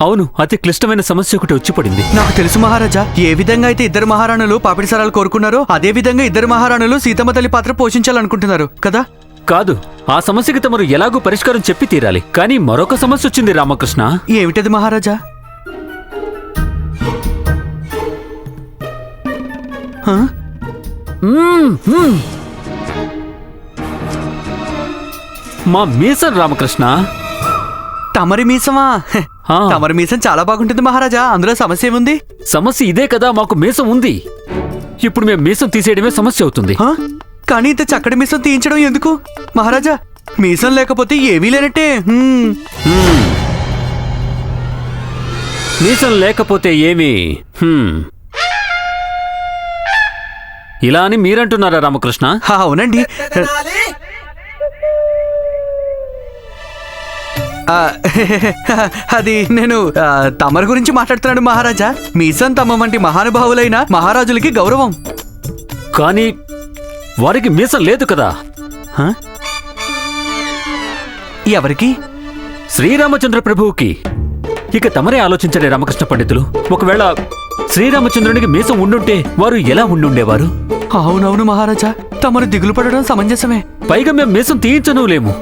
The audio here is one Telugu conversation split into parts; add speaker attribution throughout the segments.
Speaker 1: అవును, అతి క్లిష్టమైన సమస్య ఒకటి వచ్చి పడింది.
Speaker 2: నాకు తెలుసు మహారాజా. ఏ విధంగా అయితే ఇద్దరు మహారాణులు పాపిడిసరాలు కోరుకున్నారో అదే విధంగా ఇద్దరు మహారాణులు సీతమ్మ తల్లి పాత్ర పోషించాలనుకుంటున్నారు కదా?
Speaker 1: కాదు, ఆ సమస్యకి తమరు ఎలాగూ పరిష్కారం చెప్పి తీరాలి. కానీ మరొక సమస్య వచ్చింది రామకృష్ణ.
Speaker 2: ఏమిటది మహారాజా?
Speaker 1: మా మీసం రామకృష్ణ.
Speaker 2: తమరి మీసమా? తమరి మీసం చాలా బాగుంటుంది మహారాజా. అందులో సమస్య ఏముంది?
Speaker 1: సమస్య ఇదే కదా, మాకు మీసం ఉంది. ఇప్పుడు మేము మీసం తీసేయడమే సమస్య అవుతుంది.
Speaker 2: కానీ ఇంత చక్కటి మీసం తీయించడం ఎందుకు మహారాజా? మీసం లేకపోతే ఏమీ లేనట్టే.
Speaker 1: మీసం లేకపోతే ఏమీ ఇలా అని మీరంటున్నారా రామకృష్ణ?
Speaker 2: అవునండి. అది నేను తమరి గురించి మాట్లాడుతున్నాడు మహారాజా. మీసం తమ వంటి మహానుభావులైన మహారాజులకి గౌరవం.
Speaker 1: కానీ వారికి మీసం లేదు కదా.
Speaker 2: ఎవరికి?
Speaker 1: శ్రీరామచంద్ర ప్రభువుకి. ఇక తమరే ఆలోచించండి రామకృష్ణ పండితులు. ఒకవేళ శ్రీరామచంద్రునికి మీసం ఉండుంటే వారు ఎలా ఉండుండేవారు?
Speaker 2: అవునవును మహారాజా, తమరు దిగులు పడడం సమంజసమే.
Speaker 1: పైగా మేము మీసం తీయించను లేము.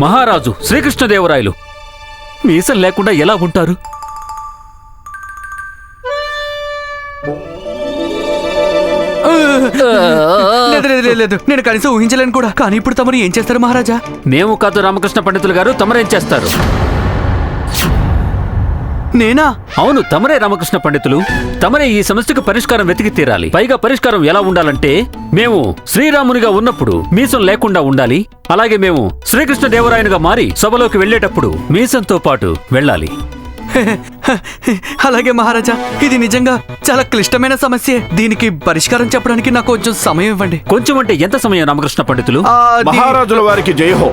Speaker 1: మహారాజు శ్రీకృష్ణదేవరాయలు మీసం లేకుండా ఎలా ఉంటారు?
Speaker 2: లేదు, నేను కనీసం ఊహించలేను కూడా. కానీ ఇప్పుడు తమరు ఏం చేస్తారు మహారాజా?
Speaker 1: మేము కాదు రామకృష్ణ పండితులు గారు, తమరేం చేస్తారు?
Speaker 2: నేనా?
Speaker 1: అవును, తమరే రామకృష్ణ పండితులు. తమరే ఈ సమస్యకు పరిష్కారం వెతికి తీరాలి. పైగా పరిష్కారం ఎలా ఉండాలంటే, మేము శ్రీరామునిగా ఉన్నప్పుడు మీసం లేకుండా ఉండాలి. అలాగే మేము శ్రీకృష్ణదేవరాయనుగా మారి సభలోకి వెళ్లేటప్పుడు మీసంతో పాటు వెళ్ళాలి.
Speaker 2: అలాగే మహారాజా, ఇది నిజంగా చాలా క్లిష్టమైన సమస్య. దీనికి పరిష్కారం చెప్పడానికి నాకు కొంచెం సమయం ఇవ్వండి.
Speaker 1: కొంచెం అంటే ఎంత సమయం రామకృష్ణ పండితులు?
Speaker 3: మహారాజుల వారికి జయహో.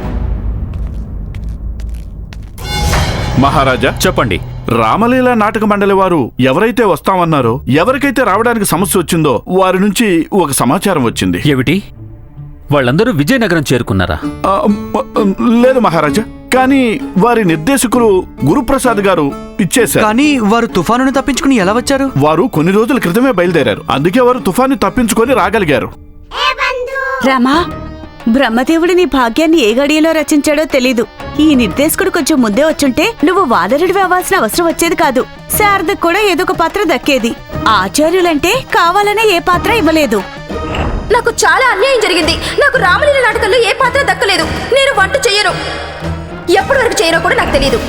Speaker 3: మహారాజా
Speaker 1: చెప్పండి.
Speaker 3: రామలీల నాటక మండలి వారు ఎవరైతే వస్తామన్నారో, ఎవరికైతే రావడానికి సమస్య వచ్చిందో వారి నుంచి ఒక సమాచారం వచ్చింది.
Speaker 1: ఏమిటి? వాళ్ళందరూ విజయనగరం చేరుకున్నారా?
Speaker 3: లేదు మహారాజా, కానీ వారి నిర్దేశకులు గురుప్రసాద్ గారు ఇచ్చేశారు.
Speaker 2: కానీ వారు తుఫానును తప్పించుకుని ఎలా వచ్చారు?
Speaker 3: వారు కొన్ని రోజుల క్రితమే బయలుదేరారు. అందుకే వారు తుఫాను తప్పించుకొని రాగలిగారు.
Speaker 4: రామా, బ్రహ్మదేవుడు నీ భాగ్యాన్ని ఏ గడియలో రచించాడో తెలీదు. ఈ నిర్దేశకుడు కొంచెం ముందే వచ్చుంటే నువ్వు వానరుడివి అవ్వాల్సిన అవసరం వచ్చేది కాదు. శారదకు కూడా ఏదో ఒక పాత్ర దక్కేది. ఆచార్యులంటే కావాలనే ఏ పాత్ర ఇవ్వలేదు.
Speaker 5: నాకు చాలా అన్యాయం జరిగింది. నాకు రామలీల నాటకంలో ఏ పాత్ర దక్కలేదు. నేను వంట చెయ్యను. ఎప్పటి వరకు చేయనో కూడా నాకు తెలియదు.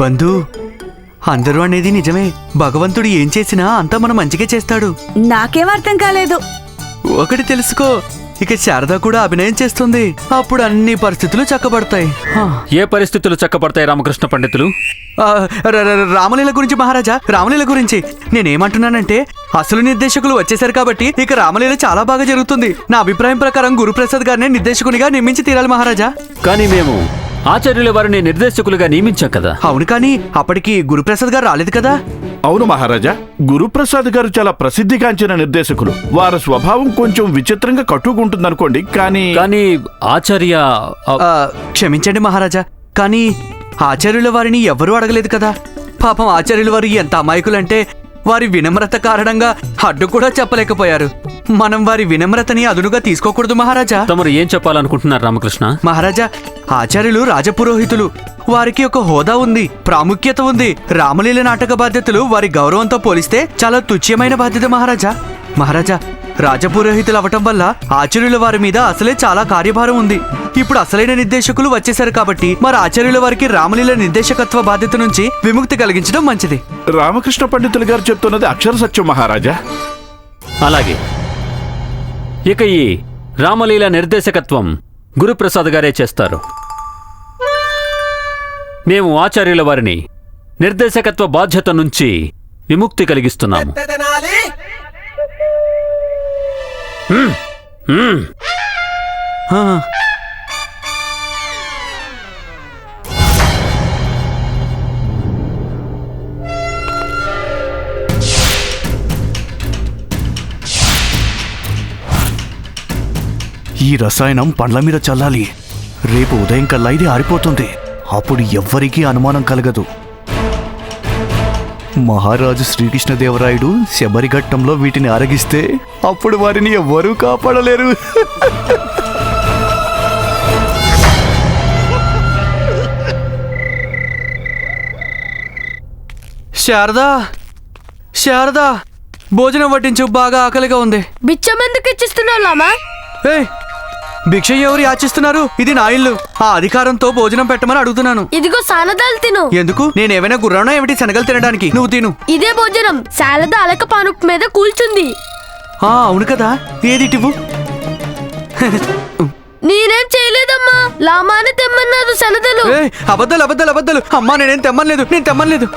Speaker 2: బంధు, అందరూ అనేది నిజమే. భగవంతుడు ఏం చేసినా అంతా మనం మంచిగా చేస్తాడు.
Speaker 4: నాకేం అర్థం కాలేదు.
Speaker 2: ఒకటి తెలుసుకో, ఇక శారద కూడా అభినయం చేస్తుంది. అప్పుడు అన్ని పరిస్థితులు చక్కబడతాయి.
Speaker 1: ఏ పరిస్థితులు చక్కబడతాయి రామకృష్ణ పండితులు?
Speaker 2: రామలీల గురించి మహారాజా, రామలీల గురించి నేనేమంటున్నానంటే, అసలు నిర్దేశకులు వచ్చేశారు కాబట్టి ఇక రామలీల చాలా బాగా జరుగుతుంది. నా అభిప్రాయం ప్రకారం గురుప్రసాద్ గారిని నిర్దేశకునిగా నియమించి తీరాలి మహారాజా.
Speaker 1: కానీ మేము ఆచార్యుల వారిని నిర్దేశకులుగా నియమించాం కదా.
Speaker 2: అవును, కానీ అప్పటికి గురుప్రసాద్ గారు రాలేదు కదా.
Speaker 3: అవును మహారాజా, గురుప్రసాద్ గారు చాలా ప్రసిద్ధిగాంచిన నిర్దేశకులు. వారి స్వభావం కొంచెం విచిత్రంగా కట్టుకుంటుందనుకోండి. కానీ
Speaker 1: ఆచార్య
Speaker 2: క్షమించండి మహారాజా, కానీ ఆచార్యుల వారిని ఎవ్వరూ అడగలేదు కదా. పాపం ఆచార్యుల వారు ఎంత అమాయకులంటే వారి వినమ్రత కారణంగా అడ్డు కూడా చెప్పలేకపోయారు. మనం వారి వినమ్రతని అదునుగా తీసుకోకూడదు మహారాజా.
Speaker 1: తమరు ఏం చెప్పాలనుకుంటున్నారు రామకృష్ణ?
Speaker 2: మహారాజా, ఆచార్యులు రాజపురోహితులు. వారికి ఒక హోదా ఉంది, ప్రాముఖ్యత ఉంది. రామలీల నాటక బాధ్యతలు వారి గౌరవంతో పోలిస్తే చాలా తుచ్చమైన బాధ్యత మహారాజా. మహారాజా, రాజపురోహితులు అవటం వల్ల ఆచార్యుల వారి మీద అసలే చాలా కార్యభారం ఉంది. ఇప్పుడు అసలైన నిర్దేశకులు వచ్చేశారు కాబట్టి మరి ఆచార్యుల వారికి రామలీల నిర్దేశకత్వ బాధ్యత నుంచి విముక్తి కలిగించడం మంచిది.
Speaker 3: రామకృష్ణ పండితులు గారు చెప్తున్నది అక్షర సత్యం మహారాజా.
Speaker 1: అలాగే ఇక ఈ రామలీల నిర్దేశకత్వం గురుప్రసాద్ గారే చేస్తారు. మేము ఆచార్యుల వారిని నిర్దేశకత్వ బాధ్యత నుంచి విముక్తి కలిగిస్తున్నాము.
Speaker 2: ఈ రసాయనం పండ్ల మీద చల్లాలి. రేపు ఉదయం కల్లా ఇది ఆరిపోతుంది. అప్పుడు ఎవ్వరికీ అనుమానం కలగదు. మహారాజు శ్రీకృష్ణదేవరాయుడు శబరిఘట్టంలో వీటిని ఆరగిస్తే అప్పుడు వారిని ఎవ్వరూ కాపాడలేరు. శారదా, శారదా, భోజనం వడ్డించు, బాగా ఆకలిగా ఉంది.
Speaker 5: బిచ్చం ఎందుకు ఇచ్చిస్తున్నావు లామా?
Speaker 2: ఏయ్, భిక్ష ఎవరు యాచిస్తున్నారు? ఇది నా ఇల్లు. ఆ అధికారంతో భోజనం పెట్టమని అడుగుతున్నాను.
Speaker 5: ఇదిగో సానదాలు తిను.
Speaker 2: ఎందుకు? నేనేమైనా గుర్రానా ఏమిటి శనగలు తినడానికి? నువ్వు తిను.
Speaker 5: ఇదే భోజనం. సాలద అలక పానుపు మీద కూల్చుంది.
Speaker 2: అవును కదా, ఏదిటివు?
Speaker 5: నేనేం చేయలేదమ్మా. లామాని తెమ్మన్నారు సనదలు.
Speaker 2: అబద్ధాలు అబద్ధాలు అబద్ధాలు. అమ్మా, నేనేం తెమ్మలేదు, నేను తెమ్మలేదు.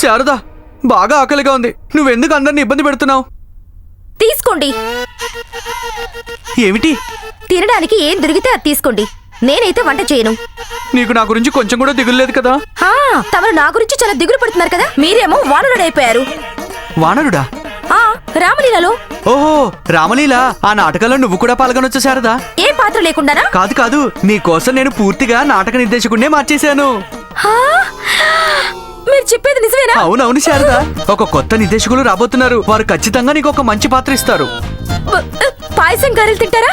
Speaker 2: శారదా, బాగా ఆకలిగా ఉంది. నువ్వెందుకు అందరిని ఇబ్బంది పెడుతున్నావు?
Speaker 5: తీసుకోండి.
Speaker 2: ఏమిటి?
Speaker 5: తినడానికి ఏం దొరికితే అది తీసుకోండి. నేనైతే వంట చేయను.
Speaker 2: నీకు నా గురించి కొంచెం కూడా దిగులేదు కదా?
Speaker 5: తమరు నా గురించి చాలా దిగులు పడుతున్నారు కదా. మీరేమో వానరుడైపోయారు.
Speaker 2: వానరుడా?
Speaker 5: రామలీలలో.
Speaker 2: ఓహో, రామలీల. ఆ నాటకంలో నువ్వు కూడా పాల్గొనొచ్చు శారదా.
Speaker 5: ఏ పాత్ర లేకుండానా?
Speaker 2: కాదు కాదు, నీ కోసం నేను పూర్తిగా నాటక నిర్దేశకుడినే మార్చేశాను.
Speaker 5: మీరు చెప్పేది నిజమేనా?
Speaker 2: అవునవును శారదా, ఒక కొత్త నిర్దేశకులు రాబోతున్నారు. వారు ఖచ్చితంగా నీకు ఒక మంచి పాత్ర ఇస్తారు.
Speaker 5: పాయసం గారెలు తింటారా?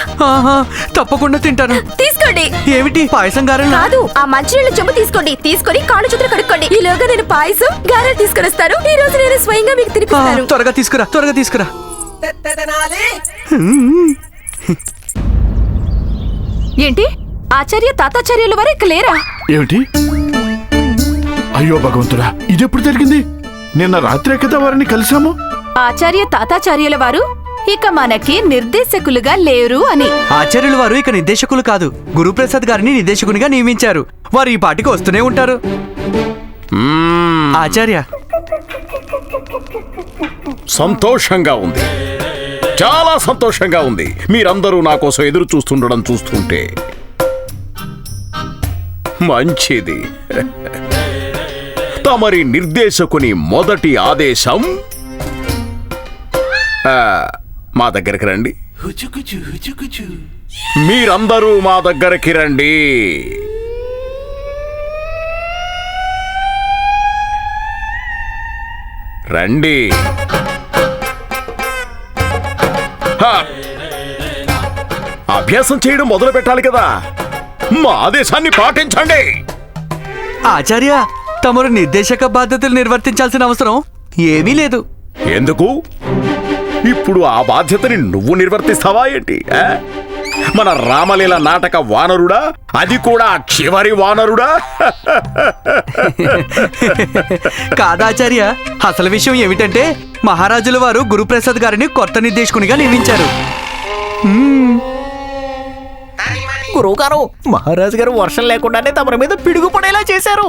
Speaker 2: తప్పకుండా తింటాను.
Speaker 5: తీసుకోండి.
Speaker 2: ఏమిటి పాయసం గారెలు?
Speaker 5: కాదు, ఆ మంచినీళ్ళ చెంబు తీసుకోండి. తీసుకొని కాళ్ళు చేతులు కడుక్కోండి. ఈలోగా నేను పాయసం గారెలు తీసుకొని వస్తాను. ఈ రోజు నేను స్వయంగా మీకు తినిపిస్తాను.
Speaker 2: త్వరగా తీసుకురా, త్వరగా తీసుకురా.
Speaker 5: ఏంటి? ఆచార్య తాతాచార్యుల వారు ఇక లేరా?
Speaker 3: ఏమిటి? అయ్యో భగవంతుడా, ఇదెప్పుడు జరిగింది? నిన్న రాత్రే కదా వారిని కలిశాము.
Speaker 5: ఆచార్య తాతాచార్యుల వారు ఇక మనకి నిర్దేశకులుగా లేరు అని.
Speaker 2: ఆచార్యుల వారు ఇక నిర్దేశకులు కాదు, గురుప్రసాద్ గారిని నిర్దేశకునిగా నియమించారు. వారు ఈ పాటికి వస్తూనే ఉంటారు. ఆచార్య,
Speaker 6: సంతోషంగా ఉంది, చాలా సంతోషంగా ఉంది. మీరందరూ నా కోసం ఎదురు చూస్తుండడం చూస్తుంటే. మంచిది. తమరి నిర్దేశకుని మొదటి ఆదేశం మా దగ్గరికి రండి. మీరందరూ మా దగ్గరికి రండి. రండి. అభ్యాసం చేయడం మొదలు పెట్టాలి కదా. మా ఆదేశాన్ని పాటించండి.
Speaker 2: ఆచార్య, తమరు నిర్దేశక బాధ్యతలు నిర్వర్తించాల్సిన అవసరం ఏమీ లేదు.
Speaker 6: ఎందుకు? ఇప్పుడు ఆ బాధ్యతని నువ్వు నిర్వర్తిస్తావా ఏంటి? మన రామలీల నాటక వానరుడా, అది కూడా చివరి వానరుడా?
Speaker 2: కాదాచార్య, అసలు విషయం ఏమిటంటే మహారాజుల వారు గురుప్రసాద్ గారిని కొత్త నిర్దేశకునిగా నియమించారు.
Speaker 7: గురువుగారు, మహారాజు గారు వర్షం లేకుండానే తమరి మీద పిడుగు పడేలా చేశారు.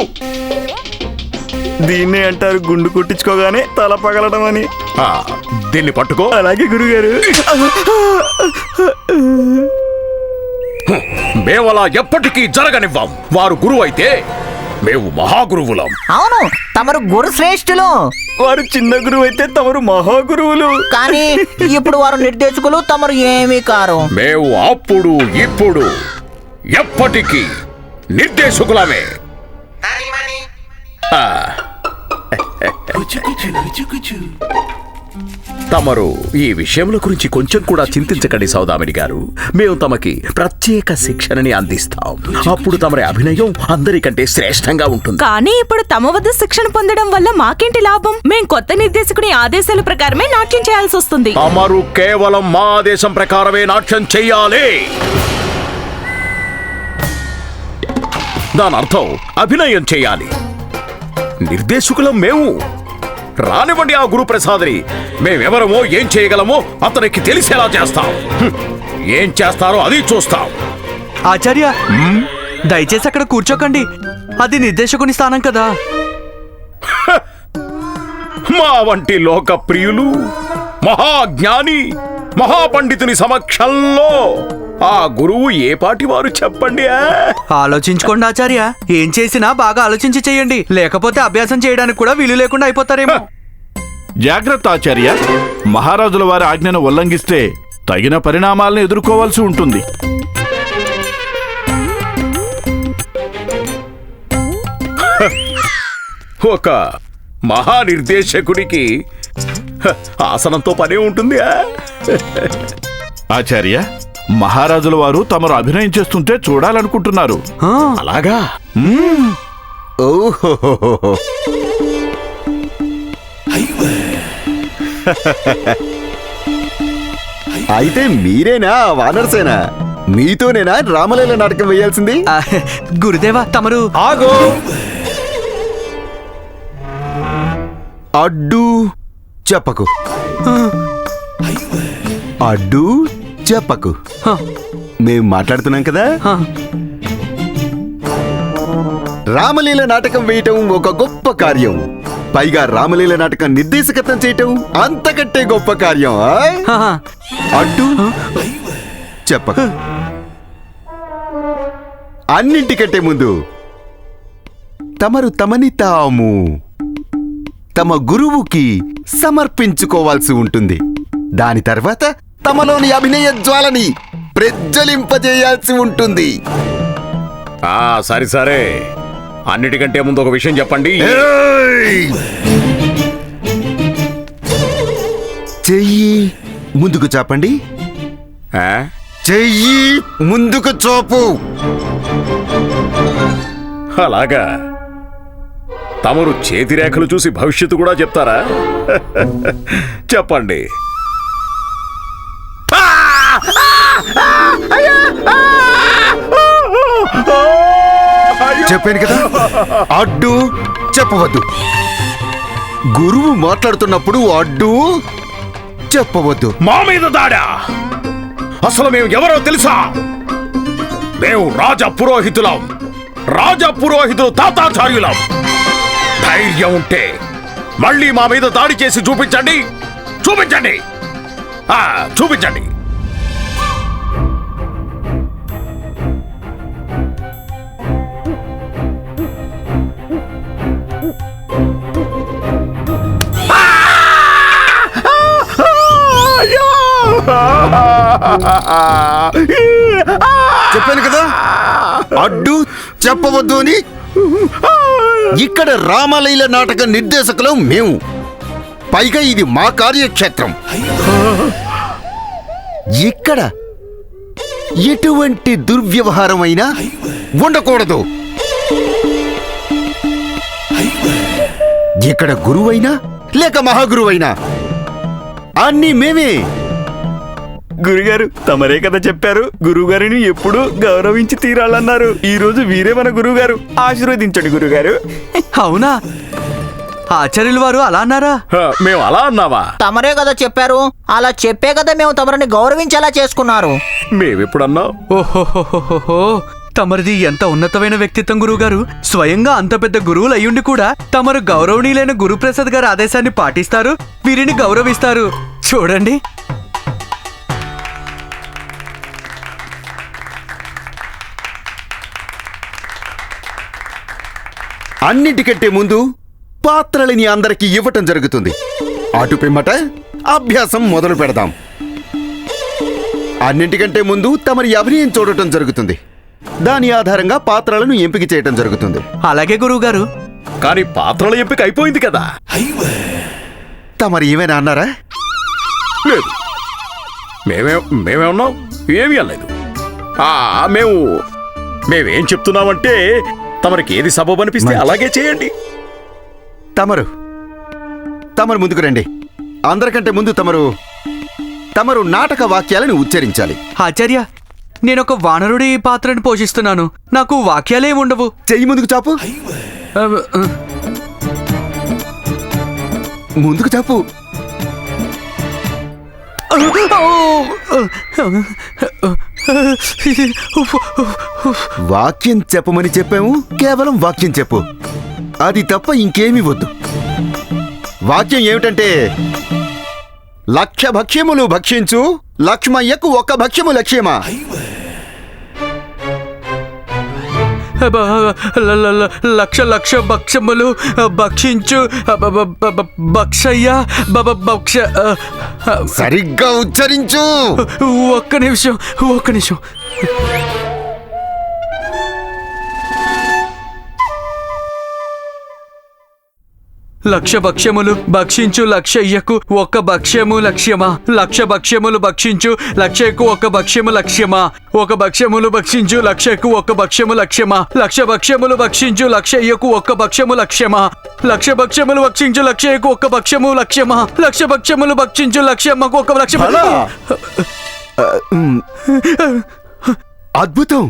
Speaker 8: దీన్నే అంటారు గుండు కొట్టించుకోగానే తల పగలడం అని.
Speaker 6: దీన్ని పట్టుకో.
Speaker 8: అలాగే గురుగారు.
Speaker 6: మేవలా ఎప్పటికీ జరగనివ్వం. వారు గురువు అయితే మేము మహాగురువులం.
Speaker 7: అవును, తమరు గురు శ్రేష్ఠులు.
Speaker 8: వారు చిన్న గురువు అయితే తమరు మహాగురువులు.
Speaker 7: కానీ ఇప్పుడు వారు నిర్దేశకులు, తమరు ఏమీ కారు.
Speaker 6: మేము అప్పుడు ఇప్పుడు ఎప్పటికీ నిర్దేశకులమే. తమరు ఈ విషయముల గురించి కొంచెం కూడా చింతించకండి సౌదామిని గారు. మేము తమకి ప్రత్యేక శిక్షణని అందిస్తాం. అప్పుడు తమరి అభినయం అందరికంటే శ్రేష్టంగా ఉంటుంది.
Speaker 9: కానీ ఇప్పుడు తమ వద్ద శిక్షణ పొందడం వల్ల మాకేంటి లాభం? మేం కొత్త నిర్దేశకుని ఆదేశాల ప్రకారమే నాట్యం చేయాల్సి వస్తుంది.
Speaker 6: తమరు కేవలం మా ఆదేశం ప్రకారమే నాట్యం చెయ్యాలి. దాని అర్థం అభినయం చెయ్యాలి. నిర్దేశకులం మేము. రానివ్వండి ఆ గురుప్రసాద్ని. మేమెవరమో ఏం చేయగలమో అతనికి తెలిసేలా చేస్తాం. ఏం చేస్తారో అది చూస్తాం.
Speaker 2: ఆచార్య, దయచేసి అక్కడ కూర్చోకండి. అది నిర్దేశకుని స్థానం కదా.
Speaker 6: మా వంటి లోకప్రియులు, మహాజ్ఞాని, మహాపండితుని సమక్షంలో ఆ గురువు ఏ పాటి వారు చెప్పండి.
Speaker 2: ఆలోచించుకోండి ఆచార్య. ఏం చేసినా బాగా ఆలోచించి చెయ్యండి, లేకపోతే అభ్యాసం చేయడానికి కూడా వీలు లేకుండా అయిపోతారేమో.
Speaker 3: జాగ్రత్త ఆచార్య, మహారాజుల వారి ఆజ్ఞను ఉల్లంఘిస్తే తగిన పరిణామాలను ఎదుర్కోవాల్సి ఉంటుంది.
Speaker 6: ఒక మహానిర్దేశకుడికి ఆసనంతో పనే ఉంటుంది.
Speaker 3: ఆచార్య, మహారాజుల వారు తమరు అభినయం చేస్తుంటే చూడాలనుకుంటున్నారు.
Speaker 6: అలాగా?
Speaker 10: ఓహో, అయితే మీరేనా వానరసేనా? మీతోనేనా రామలీల నాటకం వేయాల్సింది?
Speaker 2: ఆ, గురుదేవా తమరు
Speaker 7: ఆగో.
Speaker 10: అడ్డు చెప్పకు, అడ్డు చెప్పకు. మేం మాట్లాడుతున్నాం కదా. రామలీల నాటకం వేయటం ఒక గొప్ప కార్యం. పైగా రామలీల నాటకం నిర్దేశకత్వం చేయటం అంతకంటే గొప్ప కార్యం. అడ్డు చెప్పకు. అన్నింటికంటే ముందు తమరు తమని తాము తమ గురువుకి సమర్పించుకోవాల్సి ఉంటుంది. దాని తర్వాత తమలోని అభినయ జ్వాలని ప్రజ్వలింపజేయాల్సి ఉంటుంది.
Speaker 6: సరే సరే, అన్నిటికంటే ముందు ఒక విషయం చెప్పండి.
Speaker 10: చెయ్యి ముందుకు చాపండి. చెయ్యి ముందుకు చూపు.
Speaker 6: అలాగా? తమరు చేతి రేఖలు చూసి భవిష్యత్తు కూడా చెప్తారా? చెప్పండి.
Speaker 10: చెప్పాను కదా, అడ్డు చెప్పవద్దు. గురువు మాట్లాడుతున్నప్పుడు అడ్డు చెప్పవద్దు.
Speaker 6: మా మీద దాడా? అసలు మేము ఎవరో తెలుసా? మేము రాజపురోహితులం. రాజపురోహితులు తాతాచార్యులం. ధైర్యం ఉంటే మళ్ళీ మా మీద దాడి చేసి చూపించండి. చూపించండి, చూపించండి.
Speaker 10: చెప్పాను కదా, అడ్డు చెప్పవద్దు అని. ఇక్కడ రామలీల నాటక నిర్దేశకులం మేము. పైగా ఇది మా కార్యక్షేత్రం. ఇక్కడ ఎటువంటి దుర్వ్యవహారమైనా ఉండకూడదు. ఇక్కడ గురువైనా లేక మహాగురువైనా అన్నీ మేమే.
Speaker 8: గురుగారు, తమరే కదా చెప్పారు గురుగారిని ఎప్పుడు గౌరవించి తీరాలన్నారు. ఈ రోజు వీరే మన గురుగారు. ఆశీర్వదించండి గురుగారు.
Speaker 2: అవునా? ఆచార్యుల వారు అలా అన్నారా?
Speaker 6: మేము అలా అన్నావా?
Speaker 7: తమరే కదా చెప్పారు. అలా చెప్పే కదా మేము తమరిని గౌరవించేలా చేసుకున్నారు.
Speaker 6: మేమెప్పుడన్నా?
Speaker 2: ఓహోహోహోహో, తమరిది ఎంత ఉన్నతమైన వ్యక్తిత్వం గురువుగారు. స్వయంగా అంత పెద్ద గురువులు అయ్యుండి కూడా తమరు గౌరవనీయులైన గురుప్రసాద్ గారి ఆదేశాన్ని పాటిస్తారు, వీరిని గౌరవిస్తారు. చూడండి.
Speaker 10: అన్నిటికంటే ముందు పాత్రలని అందరికీ ఇవ్వటం జరుగుతుంది. అటు పిమ్మట అభ్యాసం మొదలు పెడదాం. అన్నింటికంటే ముందు తమరి అభినయం చూడటం జరుగుతుంది. దాని ఆధారంగా పాత్రలను ఎంపిక చేయటం జరుగుతుంది.
Speaker 2: అలాగే గురువుగారు.
Speaker 6: కానీ పాత్రల ఎంపిక అయిపోయింది కదా.
Speaker 10: తమరు ఏమైనా అన్నారా?
Speaker 6: లేదు. మేమేమన్నాం? ఏమీ అనలేదు. మేమేం చెప్తున్నామంటే తమరికి ఏది సబబు అనిపిస్తే అలాగే చేయండి.
Speaker 10: తమరు ముందుకు రండి. అందరికంటే ముందు తమరు నాటక వాక్యాలను ఉచ్చరించాలి.
Speaker 2: ఆచార్య, నేనొక వానరుడి పాత్రను పోషిస్తున్నాను. నాకు వాక్యాలే ఉండవు.
Speaker 10: చెయ్యి ముందుకు చాపు. ముందుకు చాపు. వాక్యం చెప్పమని చెప్పాము. కేవలం వాక్యం చెప్పు. అది తప్ప ఇంకేమీ వద్దు. వాక్యం ఏమిటంటే, 1,00,000 భక్ష్యములు భక్షించు, లక్ష్మయ్యకు 1 భక్ష్యము లక్ష్యమా?
Speaker 2: లక్ష భక్షములు భక్షించు భక్షయ్య భక్ష.
Speaker 10: సరిగ్గా ఉచ్చరించు.
Speaker 2: ఒక్క నిమిషం. లక్ష భక్ష్యములు భక్షించు లక్షయ్యకు ఒక్క భక్ష్యము లక్ష్యమా? లక్ష భక్ష్యములు భక్షించు లక్షకు ఒక్క భక్ష్యము లక్ష్యమా? ఒక భక్ష్యములు భక్షించు లక్షకు ఒక్క భక్ష్యము లక్ష్యమా? లక్ష భక్ష్యములు భక్షించు లక్షయ్యకు ఒక్క భక్ష్యము లక్ష్యమా? లక్ష భక్ష్యములు భక్షించు లక్షయ్యకు ఒక్క భక్ష్యము లక్ష్యమా? లక్ష భక్ష్యములు భక్షించు లక్ష్యమ్మకు ఒక్క లక్ష్యము.
Speaker 10: అలా? అద్భుతం.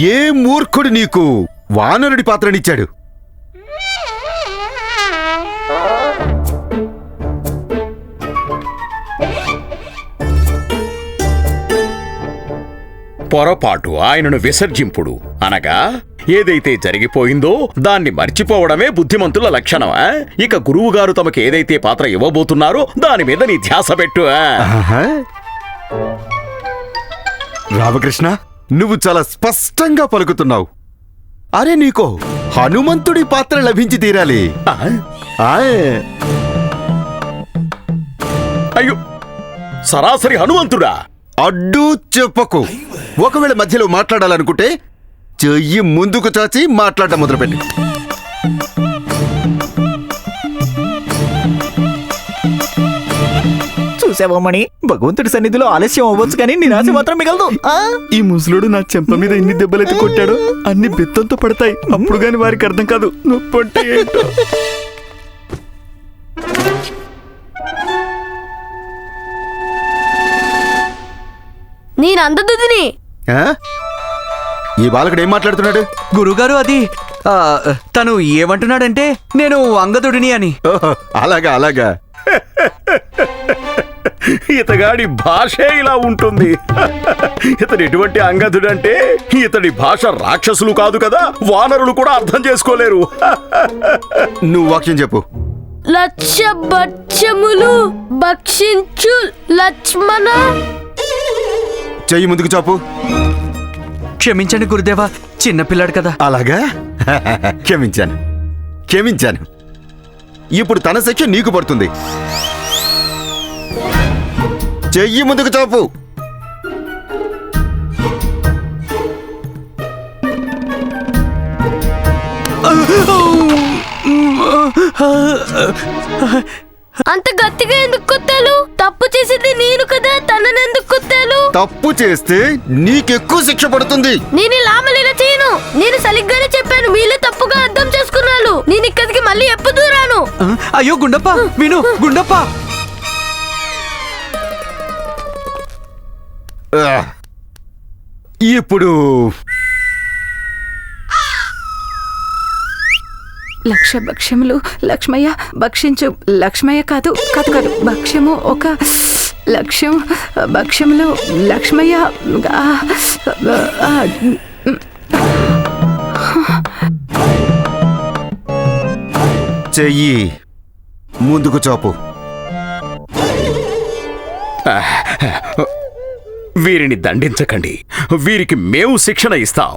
Speaker 10: ఏ మూర్ఖుడు నీకు వానరుడి పాత్రనిచ్చాడు?
Speaker 6: పొరపాటు ఆయనను విసర్జింపుడు అనగా ఏదైతే జరిగిపోయిందో దాన్ని మర్చిపోవడమే బుద్ధిమంతుల లక్షణమా? ఇక గురువుగారు తమకు ఏదైతే పాత్ర ఇవ్వబోతున్నారో దాని మీద నీ ధ్యాస పెట్టు.
Speaker 10: ఆహా. రామకృష్ణ, నువ్వు చాలా స్పష్టంగా పలుకుతున్నావు. అరే, నీకో హనుమంతుడి పాత్ర లభించి తీరాలి.
Speaker 6: అయ్యో, సరాసరి హనుమంతుడా?
Speaker 10: అడ్డు చెప్పకు. ఒకవేళ మధ్యలో మాట్లాడాలనుకుంటే చెయ్యి ముందుకు చాచి మాట్లాడటం మొదలుపెట్టి.
Speaker 7: చూసావమ్మని, భగవంతుడి సన్నిధిలో ఆలస్యం అవ్వచ్చు కానీ నిరాశ మాత్రం మిగలదు.
Speaker 8: ఈ ముసలుడు నా చెంప మీద ఎన్ని దెబ్బలైతే కొట్టాడో అన్ని బెత్తంతో పడతాయి. అప్పుడు గాని వారికి అర్థం కాదు నొప్పి అంటే ఏంటో.
Speaker 5: నేను అందదుదిని.
Speaker 10: ఆ? ఈ బాలకుడు ఏం మాట్లాడుతున్నాడు?
Speaker 2: గురుగారు, అది తను ఏమంటున్నాడంటే నేను అంగదుడిని అని.
Speaker 10: ఓహో, అలాగా అలాగా.
Speaker 6: ఇతగాడి భాషే ఇలా ఉంటుంది. ఇతడు ఎటువంటి అంగదుడంటే ఇతడి భాష రాక్షసులు కాదు కదా, వానరులు కూడా అర్థం చేసుకోలేరు.
Speaker 10: నువ్వు వాక్యం చెప్పు.
Speaker 5: లక్ష భక్ష్యములు భక్షించు లక్ష్మణ.
Speaker 10: చెయ్యి ముందుకు చాపు.
Speaker 2: క్షమించండి గురుదేవా, చిన్నపిల్లాడు కదా.
Speaker 10: అలాగా? క్షమించాను క్షమించాను. ఇప్పుడు తన శిక్ష నీకు పడుతుంది. చెయ్యి ముందుకు చాపు.
Speaker 5: అంత గట్టిగా ఎందుకు కొట్టాలు? తప్పు చేసింది నేను కదా, తననెందుకు కొట్టాలు?
Speaker 10: తప్పు చేస్తే నీకెక్కువ శిక్ష పడుతుంది.
Speaker 5: నేను లామలీల చేయను. నేను సరిగ్గానే చెప్పాను, మీలే తప్పుగా అర్థం చేసుకున్నాను. నేను ఇక్కడికి మళ్ళీ ఎప్పుడు రాను.
Speaker 2: అయ్యో గుండప్ప, విను గుండప్ప.
Speaker 10: ఇప్పుడు
Speaker 9: లక్ష భక్ష్యములు లక్ష్మయ్య భక్షించు. లక్ష్మయ్య కాదు కాదు కాదు, భక్ష్యము ఒక లక్ష్యం. భక్ష్యములు లక్ష్మయ్య.
Speaker 10: చెయ్యి ముందుకు చాపు.
Speaker 6: వీరిని దండించకండి, వీరికి మేము శిక్షణ ఇస్తాం.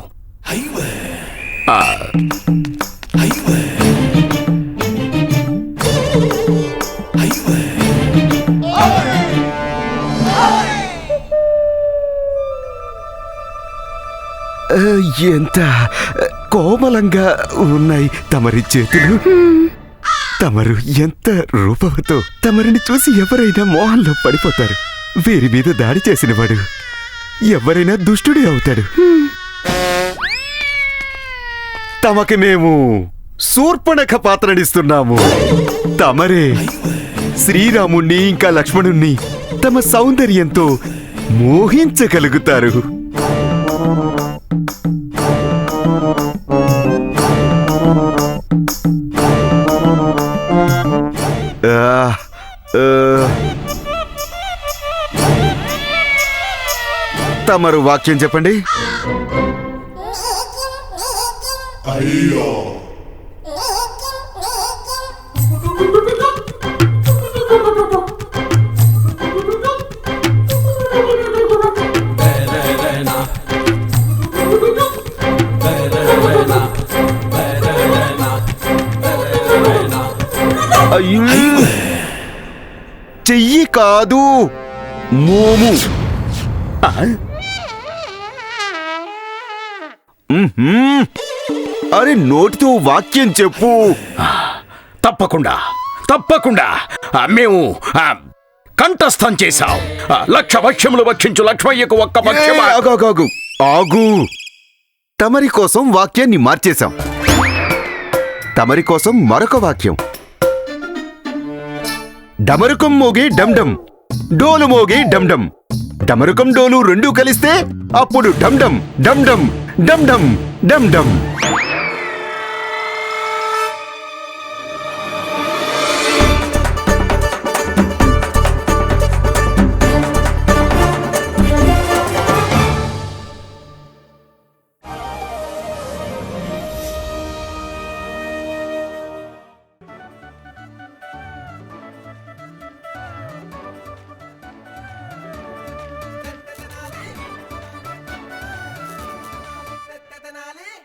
Speaker 10: ఎంత కోమలంగా ఉన్నాయి తమరి చేతులు. తమరు ఎంత రూపవతో. తమరిని చూసి ఎవరైనా మోహంలో పడిపోతారు. వీరి మీద దాడి చేసినవాడు ఎవరైనా దుష్టుడే అవుతాడు. తమకి మేము శూర్పణఖ పాత్రనిస్తున్నాము. తమరే శ్రీరాముణ్ణి ఇంకా లక్ష్మణుణ్ణి తమ సౌందర్యంతో మోహించగలుగుతారు. తమరు వాక్యం చెప్పండి.
Speaker 11: అయ్యో,
Speaker 10: చెయ్యి కాదు, మోము. మ్మ్హ్మ్. అరే నోటితో వాక్యం చెప్పు.
Speaker 6: తప్పకుండా తప్పకుండా మేము కంఠస్థం చేశాం. లక్ష భక్ష్యములు భక్షించు లక్ష్మయ్యకు ఒక్క భక్ష్యమా.
Speaker 10: ఆగు, ఆగు, ఆగు. ఆగు. తమరి కోసం వాక్యాన్ని మార్చేశాం. తమరి కోసం మరొక వాక్యం. డమరుకం మోగే డమ్డమ్, డోలు మోగే డమ్డమ్. డమరుకం డోలు రెండూ కలిస్తే అప్పుడు డమ్డమ్ డమ్డమ్ డమ్డమ్ డమ్డమ్.